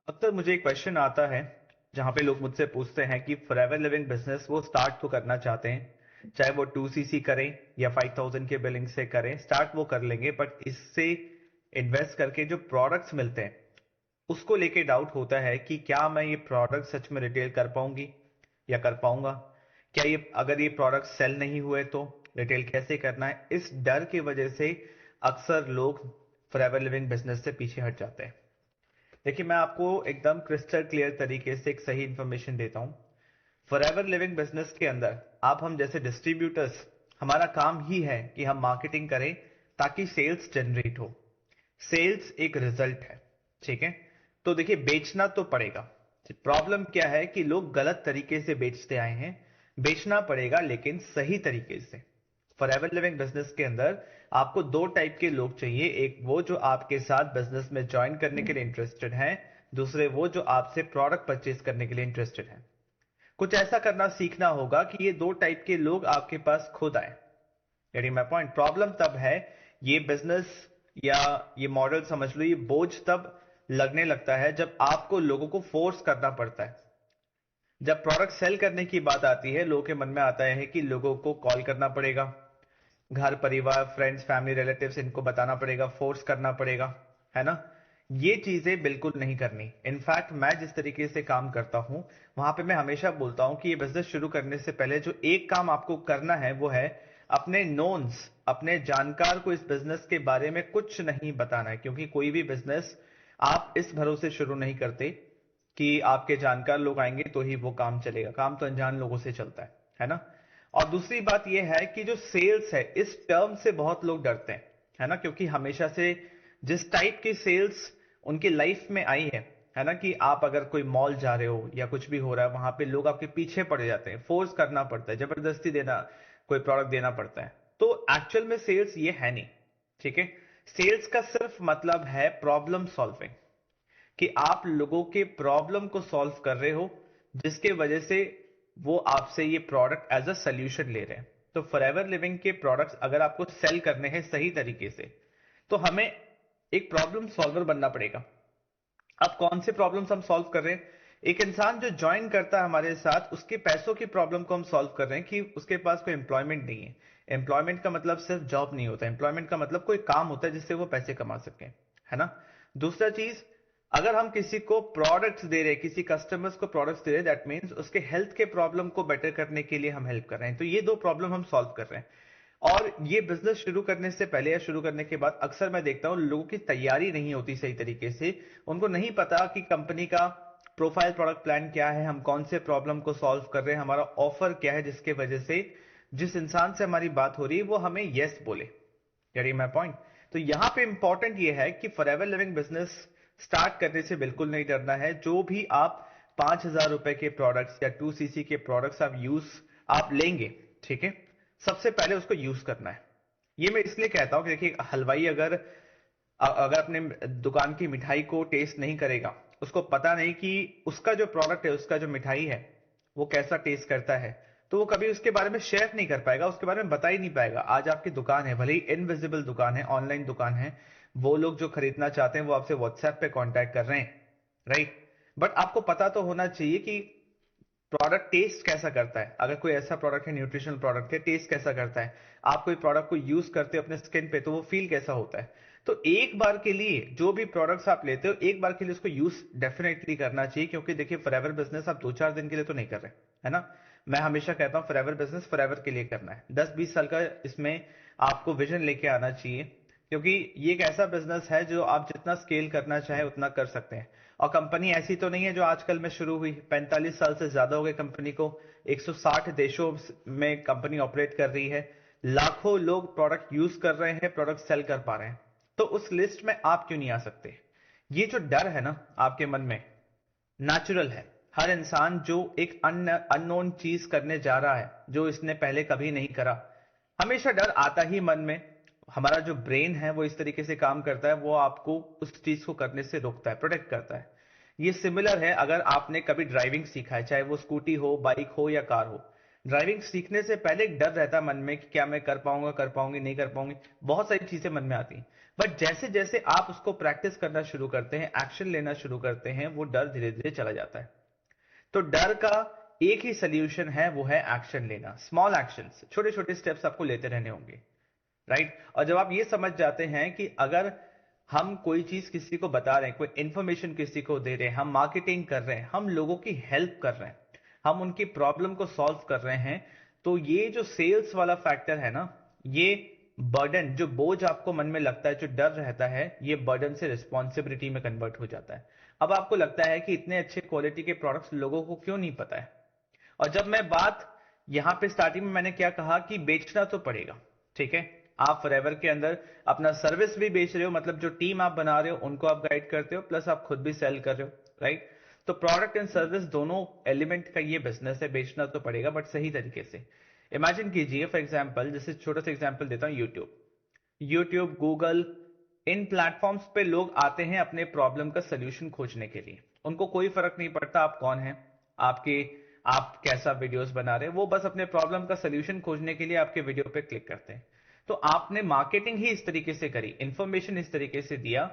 अक्सर मुझे एक क्वेश्चन आता है जहां पे लोग मुझसे पूछते हैं कि फॉरएवर लिविंग बिजनेस वो स्टार्ट तो करना चाहते हैं, चाहे वो 2cc करें या 5000 के बिलिंग से करें, स्टार्ट वो कर लेंगे, बट इससे इन्वेस्ट करके जो प्रोडक्ट्स मिलते हैं उसको लेके डाउट होता है कि क्या मैं ये प्रोडक्ट सच में रिटेल कर पाऊंगी या कर पाऊंगा। क्या ये अगर ये प्रोडक्ट सेल नहीं हुए तो रिटेल कैसे करना है, इस डर की वजह से अक्सर लोग फॉरएवर लिविंग बिजनेस से पीछे हट जाते हैं। देखिए, मैं आपको एकदम क्रिस्टल क्लियर तरीके से एक सही इंफॉर्मेशन देता हूं। फॉरएवर लिविंग बिजनेस के अंदर आप हम जैसे डिस्ट्रीब्यूटर्स, हमारा काम ही है कि हम मार्केटिंग करें ताकि सेल्स जनरेट हो। सेल्स एक रिजल्ट है, ठीक है। तो देखिए, बेचना तो पड़ेगा। प्रॉब्लम क्या है कि लोग गलत तरीके से बेचते आए हैं। बेचना पड़ेगा लेकिन सही तरीके से। फॉरएवर लिविंग बिजनेस के अंदर आपको दो टाइप के लोग चाहिए। एक वो जो आपके साथ बिजनेस में ज्वाइन करने के लिए इंटरेस्टेड हैं, दूसरे वो जो आपसे प्रोडक्ट परचेज करने के लिए इंटरेस्टेड हैं। कुछ ऐसा करना सीखना होगा कि ये दो टाइप के लोग आपके पास खुद आए। यानी माई पॉइंट, प्रॉब्लम तब है, ये बिजनेस या ये मॉडल समझ लो, ये बोझ तब लगने लगता है जब आपको लोगों को फोर्स करना पड़ता है। जब प्रोडक्ट सेल करने की बात आती है, लोगों के मन में आता है कि लोगों को कॉल करना पड़ेगा, घर परिवार फ्रेंड्स फैमिली रिलेटिव्स इनको बताना पड़ेगा, फोर्स करना पड़ेगा, है ना। ये चीजें बिल्कुल नहीं करनी। इनफैक्ट मैं जिस तरीके से काम करता हूं, वहां पे मैं हमेशा बोलता हूं कि ये बिजनेस शुरू करने से पहले जो एक काम आपको करना है वो है अपने नोन्स, अपने जानकार को इस बिजनेस के बारे में कुछ नहीं बताना है। क्योंकि कोई भी बिजनेस आप इस भरोसे शुरू नहीं करते कि आपके जानकार लोग आएंगे तो ही वो काम चलेगा। काम तो अनजान लोगों से चलता है ना। और दूसरी बात यह है कि जो सेल्स है, इस टर्म से बहुत लोग डरते हैं, है ना। क्योंकि हमेशा से जिस टाइप की सेल्स उनकी लाइफ में आई है ना, कि आप अगर कोई मॉल जा रहे हो या कुछ भी हो रहा है, वहां पे लोग आपके पीछे पड़ जाते हैं, फोर्स करना पड़ता है, जबरदस्ती देना, कोई प्रोडक्ट देना पड़ता है। तो एक्चुअल में सेल्स ये है नहीं, ठीक है। सेल्स का सिर्फ मतलब है प्रॉब्लम सॉल्विंग, कि आप लोगों के प्रॉब्लम को सॉल्व कर रहे हो, जिसके वजह से वो आपसे ये प्रोडक्ट एज अ सोल्यूशन ले रहे हैं। तो फॉरएवर लिविंग के प्रोडक्ट्स अगर आपको सेल करने हैं सही तरीके से, तो हमें एक प्रॉब्लम सॉल्वर बनना पड़ेगा। अब कौन से प्रॉब्लम्स हम सॉल्व कर रहे हैं? एक इंसान जो ज्वाइन करता है हमारे साथ, उसके पैसों की प्रॉब्लम को हम सॉल्व कर रहे हैं कि उसके पास कोई एम्प्लॉयमेंट नहीं है। एम्प्लॉयमेंट का मतलब सिर्फ जॉब नहीं होता, एम्प्लॉयमेंट का मतलब कोई काम होता है जिससे वो पैसे कमा सके, है ना। दूसरा चीज, अगर हम किसी को प्रोडक्ट्स दे रहे हैं, किसी कस्टमर्स को प्रोडक्ट्स दे रहे हैं, दैट मीन्स उसके हेल्थ के प्रॉब्लम को बेटर करने के लिए हम हेल्प कर रहे हैं। तो ये दो प्रॉब्लम हम सॉल्व कर रहे हैं। और ये बिजनेस शुरू करने से पहले या शुरू करने के बाद अक्सर मैं देखता हूं लोगों की तैयारी नहीं होती सही तरीके से। उनको नहीं पता कि कंपनी का प्रोफाइल प्रोडक्ट प्लान क्या है, हम कौन से प्रॉब्लम को सॉल्व कर रहे हैं, हमारा ऑफर क्या है, जिसके वजह से जिस इंसान से हमारी बात हो रही है वो हमें यस बोले। यानी माई पॉइंट। तो यहां पे इंपॉर्टेंट ये है कि फॉरएवर लिविंग बिजनेस स्टार्ट करने से बिल्कुल नहीं डरना है। जो भी आप 5000 रुपए के प्रोडक्ट्स या 2cc के प्रोडक्ट्स आप लेंगे, ठीक है, सबसे पहले उसको यूज करना है। ये मैं इसलिए कहता हूं कि देखिए, हलवाई अगर अगर अपने दुकान की मिठाई को टेस्ट नहीं करेगा, उसको पता नहीं कि उसका जो प्रोडक्ट है, उसका जो मिठाई है, वो कैसा टेस्ट करता है, तो वो कभी उसके बारे में शेयर नहीं कर पाएगा, उसके बारे में बता ही नहीं पाएगा। आज आपकी दुकान है, भले ही इनविजिबल दुकान है, ऑनलाइन दुकान है, वो लोग जो खरीदना चाहते हैं वो आपसे व्हाट्सएप पे कांटेक्ट कर रहे हैं, राइट। बट आपको पता तो होना चाहिए कि प्रोडक्ट टेस्ट कैसा करता है। अगर कोई ऐसा प्रोडक्ट है, न्यूट्रिशनल प्रोडक्ट है, टेस्ट कैसा करता है। आप कोई प्रोडक्ट को यूज करते हो अपने स्किन पे, तो वो फील कैसा होता है। तो एक बार के लिए जो भी प्रोडक्ट्स आप लेते हो, एक बार के लिए उसको यूज डेफिनेटली करना चाहिए। क्योंकि देखिए, फॉरएवर बिजनेस आप 2-4 दिन के लिए तो नहीं कर रहे, है ना। मैं हमेशा कहता हूं फॉरएवर बिजनेस फॉरएवर के लिए करना है। 10-20 साल का इसमें आपको विजन लेके आना चाहिए। क्योंकि ये एक ऐसा बिजनेस है जो आप जितना स्केल करना चाहे उतना कर सकते हैं। और कंपनी ऐसी तो नहीं है जो आजकल में शुरू हुई, 45 साल से ज्यादा हो गए कंपनी को। 160 देशों में कंपनी ऑपरेट कर रही है। लाखों लोग प्रोडक्ट यूज कर रहे हैं, प्रोडक्ट सेल कर पा रहे हैं। तो उस लिस्ट में आप क्यों नहीं आ सकते? ये जो डर है ना आपके मन में, नेचुरल है। हर इंसान जो एक अननोन चीज करने जा रहा है, जो इसने पहले कभी नहीं करा, हमेशा डर आता ही मन में। हमारा जो ब्रेन है वो इस तरीके से काम करता है, वो आपको उस चीज को करने से रोकता है, प्रोटेक्ट करता है। ये सिमिलर है, अगर आपने कभी ड्राइविंग सीखा है, चाहे वो स्कूटी हो, बाइक हो या कार हो। ड्राइविंग सीखने से पहले एक डर रहता है मन में कि क्या मैं कर पाऊंगा, कर पाऊंगी, नहीं कर पाऊंगी, बहुत सारी चीजें मन में आती हैं। बट जैसे जैसे आप उसको प्रैक्टिस करना शुरू करते हैं, एक्शन लेना शुरू करते हैं, वो डर धीरे धीरे चला जाता है। तो डर का एक ही सोल्यूशन है, वो है एक्शन लेना। स्मॉल एक्शंस, छोटे छोटे स्टेप्स आपको लेते रहने होंगे, राइट। और जब आप ये समझ जाते हैं कि अगर हम कोई चीज किसी को बता रहे हैं, कोई इंफॉर्मेशन किसी को दे रहे हैं, हम मार्केटिंग कर रहे हैं, हम लोगों की हेल्प कर रहे हैं, हम उनकी प्रॉब्लम को सॉल्व कर रहे हैं, तो ये जो सेल्स वाला फैक्टर है ना, ये बर्डन, जो बोझ आपको मन में लगता है, जो डर रहता है, ये बर्डन से रिस्पॉन्सिबिलिटी में कन्वर्ट हो जाता है। अब आपको लगता है कि इतने अच्छे क्वालिटी के प्रोडक्ट्स लोगों को क्यों नहीं पता है। और जब मैं बात, यहां पे स्टार्टिंग में मैंने क्या कहा कि बेचना तो पड़ेगा, ठीक है। आप फॉरएवर के अंदर अपना सर्विस भी बेच रहे हो, मतलब जो टीम आप बना रहे हो उनको आप गाइड करते हो, प्लस आप खुद भी सेल कर रहे हो, राइट। तो प्रोडक्ट एंड सर्विस दोनों एलिमेंट का ये बिजनेस है, बेचना तो पड़ेगा बट सही तरीके से। इमेजिन कीजिए फॉर एग्जाम्पल, जैसे छोटा सा एग्जाम्पल देता हूं, यूट्यूब, गूगल, इन प्लेटफॉर्म्स पे लोग आते हैं अपने प्रॉब्लम का सोल्यूशन खोजने के लिए। उनको कोई फर्क नहीं पड़ता आप कौन हैं, आपके आप कैसा वीडियोस बना रहे हैं, वो बस अपने प्रॉब्लम का सोल्यूशन खोजने के लिए आपके वीडियो पे क्लिक करते हैं। तो आपने मार्केटिंग ही इस तरीके से करी, इंफॉर्मेशन इस तरीके से दिया,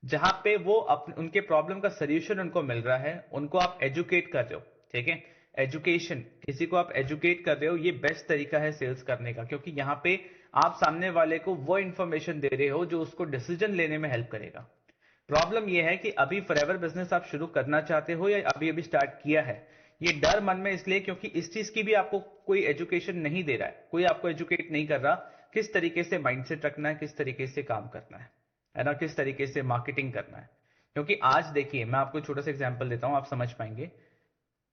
जहां पे वो अपने उनके प्रॉब्लम का सोल्यूशन उनको मिल रहा है, उनको आप एजुकेट कर रहे हो, ठीक है। एजुकेशन, किसी को आप एजुकेट कर रहे हो, ये बेस्ट तरीका है सेल्स करने का, क्योंकि यहां पे आप सामने वाले को वो इंफॉर्मेशन दे रहे हो जो उसको डिसीजन लेने में हेल्प करेगा। प्रॉब्लम यह है कि अभी फॉरएवर बिजनेस आप शुरू करना चाहते हो या अभी अभी स्टार्ट किया है, ये डर मन में इसलिए क्योंकि इस चीज की भी आपको कोई एजुकेशन नहीं दे रहा है, कोई आपको एजुकेट नहीं कर रहा किस तरीके से माइंडसेट रखना है, किस तरीके से काम करना है ना, किस तरीके से मार्केटिंग करना है। क्योंकि आज देखिए, मैं आपको छोटा सा एग्जांपल देता हूं, आप समझ पाएंगे।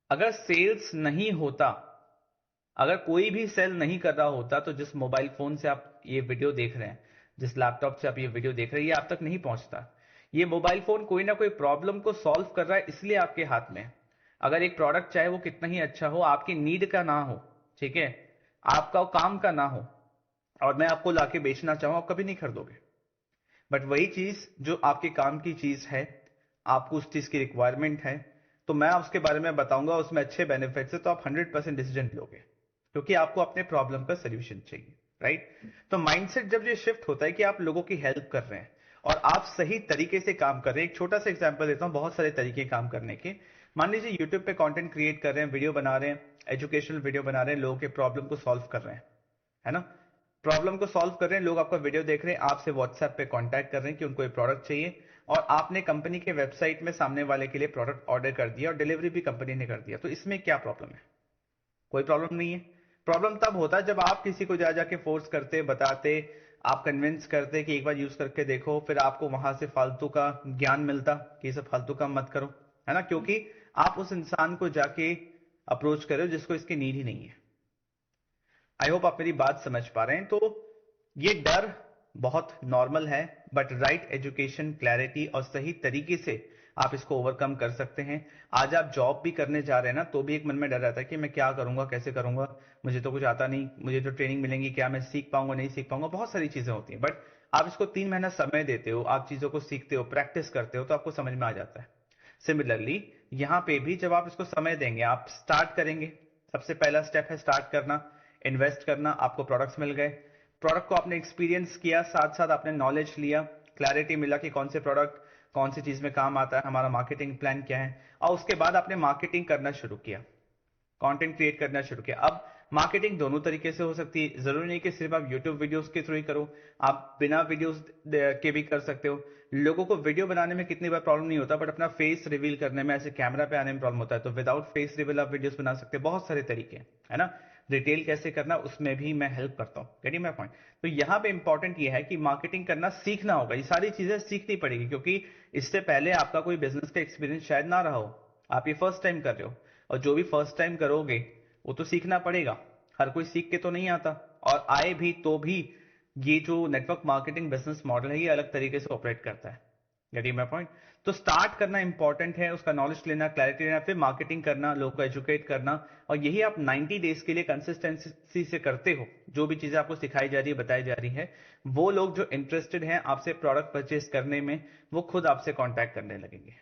अगर सेल्स नहीं होता, अगर कोई भी सेल नहीं कर रहा होता, तो जिस मोबाइल फोन से आप ये वीडियो देख रहे हैं, जिस लैपटॉप से आप ये वीडियो देख रहे हैं, ये आप तक नहीं पहुंचता। ये मोबाइल फोन कोई ना कोई प्रॉब्लम को सॉल्व कर रहा है, इसलिए आपके हाथ में है। अगर एक प्रोडक्ट चाहे वो कितना ही अच्छा हो, आपकी नीड का ना हो, ठीक है, आपका काम का ना हो, और मैं आपको लाके बेचना चाहूं, आप कभी नहीं खरीदोगे। बट वही चीज जो आपके काम की चीज है, आपको उस चीज की रिक्वायरमेंट है, तो मैं उसके बारे में बताऊंगा, उसमें अच्छे बेनिफिट्स है, तो आप 100% डिसीजन लोगे, क्योंकि आपको अपने प्रॉब्लम का सोल्यूशन चाहिए, राइट। तो माइंडसेट जब ये शिफ्ट होता है कि आप लोगों की हेल्प कर रहे हैं और आप सही तरीके से काम कर रहे हैं। एक छोटा सा एग्जांपल देता हूं, बहुत सारे तरीके काम करने के। मान लीजिए यूट्यूब पे कंटेंट क्रिएट कर रहे हैं, वीडियो बना रहे हैं, एजुकेशनल वीडियो बना रहे हैं, लोगों के प्रॉब्लम को सॉल्व कर रहे हैं, है ना। प्रॉब्लम को सॉल्व कर रहे हैं, लोग आपका वीडियो देख रहे हैं, आपसे व्हाट्सएप पे कांटेक्ट कर रहे हैं कि उनको ये प्रोडक्ट चाहिए, और आपने कंपनी के वेबसाइट में सामने वाले के लिए प्रोडक्ट ऑर्डर कर दिया और डिलीवरी भी कंपनी ने कर दिया। तो इसमें क्या प्रॉब्लम है? कोई प्रॉब्लम नहीं है। प्रॉब्लम तब होता है जब आप किसी को जा जाके फोर्स करते, बताते, आप कन्विंस करते कि एक बार यूज करके देखो, फिर आपको वहां से फालतू का ज्ञान मिलता कि ये सब फालतू काम मत करो, है ना, क्योंकि आप उस इंसान को जाके अप्रोच कर रहे हो जिसको इसकी नीड ही नहीं है। आई होप आप मेरी बात समझ पा रहे हैं। तो ये डर बहुत नॉर्मल है, बट राइट एजुकेशन, क्लैरिटी और सही तरीके से आप इसको ओवरकम कर सकते हैं। आज आप जॉब भी करने जा रहे हैं ना, तो भी एक मन में डर रहता है कि मैं क्या करूंगा, कैसे करूंगा, मुझे तो कुछ आता नहीं, मुझे तो ट्रेनिंग मिलेंगी, क्या मैं सीख पाऊंगा, नहीं सीख पाऊंगा, बहुत सारी चीजें होती हैं। बट आप इसको 3 महीना समय देते हो, आप चीजों को सीखते हो, प्रैक्टिस करते हो, तो आपको समझ में आ जाता है। सिमिलरली यहां पे भी जब आप इसको समय देंगे, आप स्टार्ट करेंगे, सबसे पहला स्टेप है स्टार्ट करना, इन्वेस्ट करना। आपको प्रोडक्ट्स मिल गए, प्रोडक्ट को आपने एक्सपीरियंस किया, साथ साथ आपने नॉलेज लिया, क्लैरिटी मिला कि कौन से प्रोडक्ट कौन सी चीज में काम आता है, हमारा मार्केटिंग प्लान क्या है, और उसके बाद आपने मार्केटिंग करना शुरू किया, कंटेंट क्रिएट करना शुरू किया। अब मार्केटिंग दोनों तरीके से हो सकती है, जरूरी नहीं कि सिर्फ आप यूट्यूब वीडियोस के थ्रू ही करो, आप बिना वीडियोस के भी कर सकते हो। लोगों को वीडियो बनाने में कितनी बार प्रॉब्लम नहीं होता, बट अपना फेस रिवील करने में, ऐसे कैमरा पे आने में प्रॉब्लम होता है। तो विदाउट फेस रिवील आप वीडियोस बना सकते हैं, बहुत सारे तरीके हैं, है ना। रिटेल कैसे करना, उसमें भी मैं हेल्प करता हूँ, गेटिंग माय पॉइंट। तो यहाँ पे इंपॉर्टेंट ये है कि मार्केटिंग करना सीखना होगा, ये सारी चीजें सीखनी पड़ेगी, क्योंकि इससे पहले आपका कोई बिजनेस का एक्सपीरियंस शायद ना रहा हो, आप ये फर्स्ट टाइम कर रहे हो, और जो भी फर्स्ट टाइम करोगे वो तो सीखना पड़ेगा। हर कोई सीख के तो नहीं आता, और आए भी तो भी ये जो नेटवर्क मार्केटिंग बिजनेस मॉडल है, ये अलग तरीके से ऑपरेट करता है, गेटिंग माय पॉइंट। तो स्टार्ट करना इंपॉर्टेंट है, उसका नॉलेज लेना, क्लैरिटी लेना, फिर मार्केटिंग करना, लोगों को एजुकेट करना, और यही आप 90 डेज के लिए कंसिस्टेंसी से करते हो। जो भी चीजें आपको सिखाई जा रही है, बताई जा रही है, वो लोग जो इंटरेस्टेड हैं आपसे प्रोडक्ट परचेस करने में, वो खुद आपसे कॉन्टैक्ट करने लगेंगे।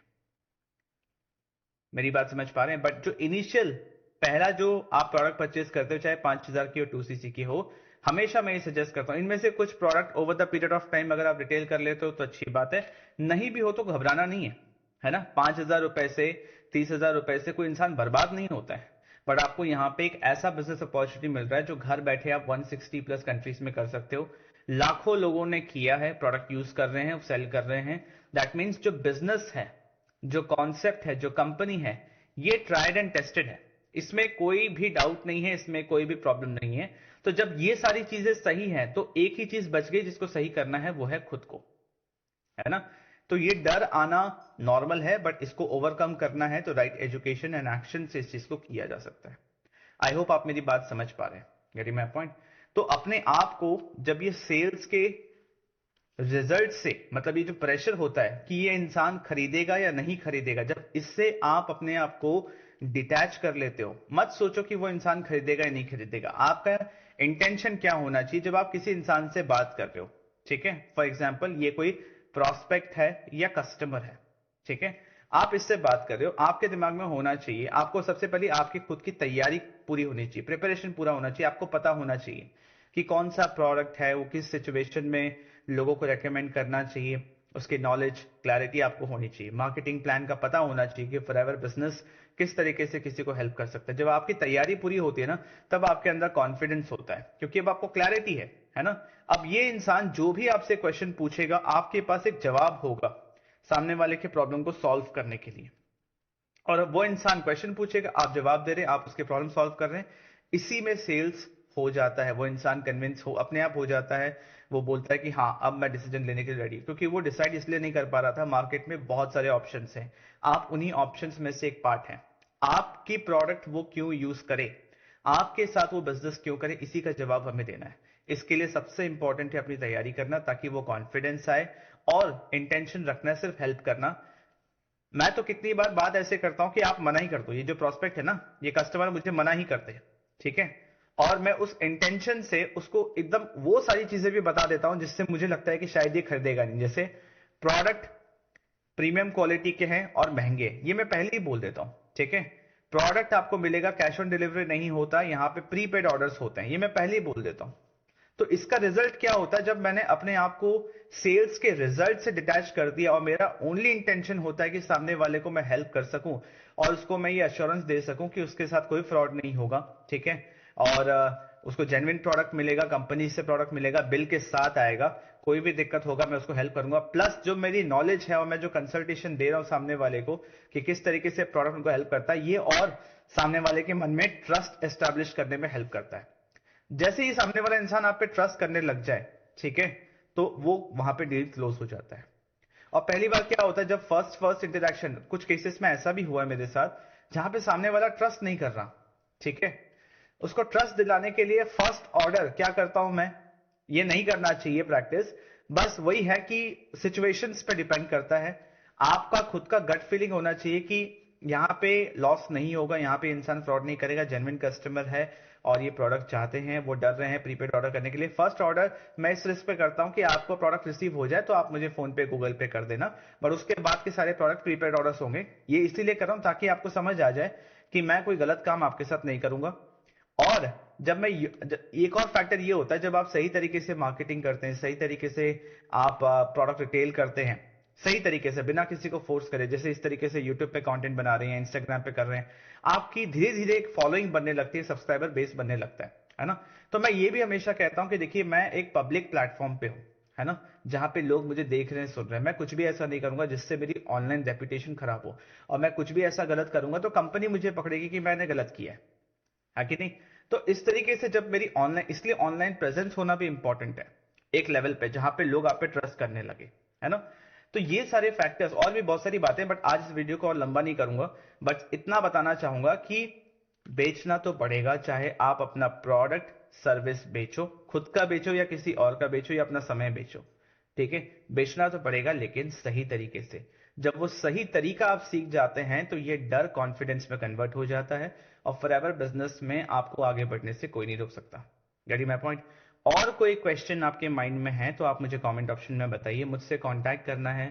मेरी बात समझ पा रहे हैं? बट जो इनिशियल पहला जो आप प्रोडक्ट परचेज करते हो, चाहे 5,000 की हो 2cc की हो, हमेशा मैं ये सजेस्ट करता हूं, इनमें से कुछ product over the period of time अगर आप रिटेल कर लेते हो तो अच्छी बात है, नहीं भी हो तो घबराना नहीं है ना। 5,000 रुपए से, 30,000 रुपए से कोई इंसान बर्बाद नहीं होता है। बट आपको यहाँ पे एक ऐसा बिजनेस अपॉर्चुनिटी मिल रहा है जो घर बैठे आप 160 प्लस कंट्रीज में कर सकते हो। लाखों लोगों ने किया है, प्रोडक्ट यूज कर रहे हैं, सेल कर रहे हैं। दैट मीन्स जो बिजनेस है, जो कॉन्सेप्ट है, जो कंपनी है, ये ट्राइड एंड टेस्टेड है, इसमें कोई भी डाउट नहीं है, इसमें कोई भी प्रॉब्लम नहीं है। तो जब ये सारी चीजें सही हैं तो एक ही चीज बच गई जिसको सही करना है, वो है खुद को, है ना। तो ये डर आना नॉर्मल है, बट इसको ओवरकम करना है तो राइट एजुकेशन एंड एक्शन से इस चीज को किया जा सकता है। आई होप आप मेरी बात समझ पा रहे हैं, गेटिंग माय पॉइंट। तो अपने आप को जब ये सेल्स के रिजल्ट से, मतलब ये जो प्रेशर होता है कि ये इंसान खरीदेगा या नहीं खरीदेगा, जब इससे आप अपने आप को डिटैच कर लेते हो, मत सोचो कि वो इंसान खरीदेगा या नहीं खरीदेगा। आपका इंटेंशन क्या होना चाहिए जब आप किसी इंसान से बात कर रहे हो, ठीक है। फॉर एग्जाम्पल ये कोई प्रोस्पेक्ट है या कस्टमर है, ठीक है, आप इससे बात कर रहे हो, आपके दिमाग में होना चाहिए, आपको सबसे पहले आपकी खुद की तैयारी पूरी होनी चाहिए, प्रिपरेशन पूरा होना चाहिए, आपको पता होना चाहिए कि कौन सा प्रोडक्ट है, वो किस सिचुएशन में लोगों को रेकमेंड करना चाहिए, उसकी नॉलेज क्लैरिटी आपको होनी चाहिए, मार्केटिंग प्लान का पता होना चाहिए कि फॉरएवर बिजनेस किस तरीके से किसी को हेल्प कर सकता है। जब आपकी तैयारी पूरी होती है ना, तब आपके अंदर कॉन्फिडेंस होता है, क्योंकि अब आपको क्लैरिटी है ना। अब ये इंसान जो भी आपसे क्वेश्चन पूछेगा, आपके पास एक जवाब होगा सामने वाले के प्रॉब्लम को सॉल्व करने के लिए। और अब वो इंसान क्वेश्चन पूछेगा, आप जवाब दे रहे हैं, आप उसके प्रॉब्लम सॉल्व कर रहे हैं, इसी में सेल्स हो जाता है। वो इंसान कन्विंस हो अपने आप हो जाता है, वो बोलता है कि हाँ अब मैं डिसीजन लेने के लिए रेडी, क्योंकि वो डिसाइड इसलिए नहीं कर पा रहा था, मार्केट में बहुत सारे ऑप्शंस हैं, आप उन्हीं ऑप्शंस में से एक पार्ट हैं। आपकी प्रोडक्ट वो क्यों यूज करे, आपके साथ वो बिजनेस क्यों करे, इसी का जवाब हमें देना है। इसके लिए सबसे इंपॉर्टेंट है अपनी तैयारी करना, ताकि वो कॉन्फिडेंस आए, और इंटेंशन रखना, सिर्फ हेल्प करना। मैं तो कितनी बार बात ऐसे करता हूं कि आप मना ही कर दो, ये जो प्रोस्पेक्ट है ना, ये कस्टमर मुझे मना ही करते हैं, ठीक है, और मैं उस इंटेंशन से उसको एकदम वो सारी चीजें भी बता देता हूं जिससे मुझे लगता है कि शायद ये खरीदेगा नहीं। जैसे प्रोडक्ट प्रीमियम क्वालिटी के हैं और महंगे, ये मैं पहले ही बोल देता हूं, ठीक है। प्रोडक्ट आपको मिलेगा, कैश ऑन डिलीवरी नहीं होता, यहां पे प्रीपेड ऑर्डर्स होते हैं, ये मैं पहले ही बोल देता हूं। तो इसका रिजल्ट क्या होता है, जब मैंने अपने आप को सेल्स के रिजल्ट से डिटैच कर दिया और मेरा ओनली इंटेंशन होता है कि सामने वाले को मैं हेल्प कर सकूं और उसको मैं ये अश्योरेंस दे सकूं कि उसके साथ कोई फ्रॉड नहीं होगा, ठीक है, और उसको जेन्युइन प्रोडक्ट मिलेगा, कंपनी से प्रोडक्ट मिलेगा, बिल के साथ आएगा, कोई भी दिक्कत होगा मैं उसको हेल्प करूंगा, प्लस जो मेरी नॉलेज है और मैं जो कंसल्टेशन दे रहा हूं सामने वाले को कि किस तरीके से प्रोडक्ट उनको हेल्प करता है, ये और सामने वाले के मन में ट्रस्ट एस्टेब्लिश करने में हेल्प करता है। जैसे ही सामने वाला इंसान आप पे ट्रस्ट करने लग जाए, ठीक है, तो वो वहां पे डील क्लोज हो जाता है। और पहली बार क्या होता है, जब फर्स्ट इंटरेक्शन, कुछ केसेस में ऐसा भी हुआ है मेरे साथ, जहां पे सामने वाला ट्रस्ट नहीं कर रहा, ठीक है, उसको ट्रस्ट दिलाने के लिए फर्स्ट ऑर्डर क्या करता हूं मैं, ये नहीं करना चाहिए प्रैक्टिस, बस वही है कि सिचुएशंस पे डिपेंड करता है। आपका खुद का गट फीलिंग होना चाहिए कि यहां पे लॉस नहीं होगा, यहां पे इंसान फ्रॉड नहीं करेगा, जेन्युइन कस्टमर है और ये प्रोडक्ट चाहते हैं, वो डर रहे हैं प्रीपेड ऑर्डर करने के लिए। फर्स्ट ऑर्डर मैं इस रिस्क पे करता हूं कि आपको प्रोडक्ट रिसीव हो जाए तो आप मुझे फोन पे गूगल पे कर देना, पर उसके बाद के सारे प्रोडक्ट प्रीपेड ऑर्डर्स होंगे। ये इसीलिए कर रहा हूं ताकि आपको समझ आ जाए कि मैं कोई गलत काम आपके साथ नहीं करूंगा। और जब मैं एक और फैक्टर ये होता है, जब आप सही तरीके से मार्केटिंग करते हैं, सही तरीके से आप प्रोडक्ट रिटेल करते हैं, सही तरीके से बिना किसी को फोर्स करे, जैसे इस तरीके से यूट्यूब पे कंटेंट बना रहे हैं, इंस्टाग्राम पे कर रहे हैं, आपकी धीरे धीरे एक फॉलोइंग बनने लगती है, सब्सक्राइबर बेस बनने लगता है ना। तो मैं ये भी हमेशा कहता हूं कि देखिए मैं एक पब्लिक प्लेटफॉर्म पे हूं, है ना, जहां पे लोग मुझे देख रहे हैं, सुन रहे हैं, मैं कुछ भी ऐसा नहीं करूंगा जिससे मेरी ऑनलाइन रेपुटेशन खराब हो, और मैं कुछ भी ऐसा गलत करूंगा तो कंपनी मुझे पकड़ेगी कि मैंने गलत किया है कि नहीं। तो इस तरीके से जब मेरी ऑनलाइन, इसलिए ऑनलाइन प्रेजेंस होना भी इंपॉर्टेंट है एक लेवल पे, जहां पे लोग आप पे ट्रस्ट करने लगे, है ना। तो ये सारे फैक्टर्स, और भी बहुत सारी बातें, बट आज इस वीडियो को और लंबा नहीं करूंगा, बट इतना बताना चाहूंगा कि बेचना तो पड़ेगा, चाहे आप अपना प्रोडक्ट सर्विस बेचो, खुद का बेचो या किसी और का बेचो या अपना समय बेचो, ठीक है, बेचना तो पड़ेगा, लेकिन सही तरीके से। जब वो सही तरीका आप सीख जाते हैं तो ये डर कॉन्फिडेंस में कन्वर्ट हो जाता है, और फॉरएवर बिजनेस में आपको आगे बढ़ने से कोई नहीं रोक सकता। Getting my point. और कोई क्वेश्चन आपके माइंड में है तो आप मुझे कमेंट ऑप्शन में बताइए। मुझसे कांटेक्ट करना है,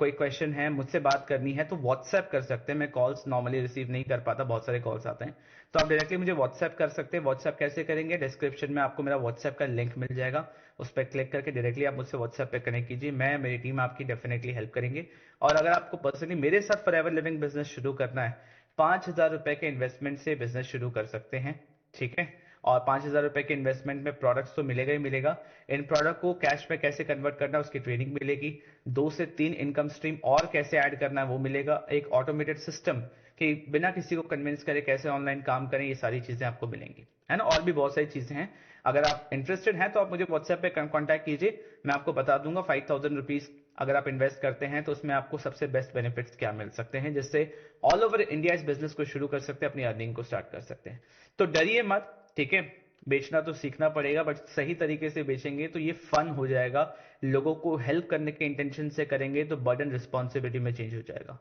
कोई क्वेश्चन है, मुझसे बात करनी है, तो व्हाट्सएप कर सकते हैं। मैं कॉल्स नॉर्मली रिसीव नहीं कर पाता, बहुत सारे कॉल्स आते हैं, तो आप डायरेक्टली मुझे व्हाट्सएप कर सकते हैं। व्हाट्सएप कैसे करेंगे, डिस्क्रिप्शन में आपको मेरा व्हाट्सएप का लिंक मिल जाएगा, उस पर क्लिक करके डायरेक्टली आप मुझसे व्हाट्सएप पे कनेक्ट कीजिए। मैं, मेरी टीम आपकी डेफिनेटली हेल्प करेंगे। और अगर आपको पर्सनली मेरे साथ फॉरएवर लिविंग बिजनेस शुरू करना है, 5,000 रुपए के इन्वेस्टमेंट से बिजनेस शुरू कर सकते हैं, ठीक है। और 5,000 रुपए के इन्वेस्टमेंट में प्रोडक्ट्स तो मिलेगा ही मिलेगा। इन प्रोडक्ट को कैश में कैसे कन्वर्ट करना है उसकी ट्रेनिंग मिलेगी। 2 से 3 इनकम स्ट्रीम और कैसे ऐड करना है वो मिलेगा। एक ऑटोमेटेड सिस्टम कि बिना किसी को कन्विंस करे कैसे ऑनलाइन काम करें, ये सारी चीजें आपको मिलेंगी, है ना। और भी बहुत सारी चीजें हैं। अगर आप इंटरेस्टेड हैं तो आप मुझे व्हाट्सएप पे कांटेक्ट कीजिए, मैं आपको बता दूंगा 5,000 रुपीज अगर आप इन्वेस्ट करते हैं तो उसमें आपको सबसे बेस्ट बेनिफिट्स क्या मिल सकते हैं, जिससे ऑल ओवर इंडिया इस बिजनेस को शुरू कर सकते हैं, अपनी अर्निंग को स्टार्ट कर सकते हैं। तो डरिए मत, ठीक है। बेचना तो सीखना पड़ेगा, बट सही तरीके से बेचेंगे तो ये फन हो जाएगा। लोगों को हेल्प करने के इंटेंशन से करेंगे तो बर्डन रिस्पॉन्सिबिलिटी में चेंज हो जाएगा।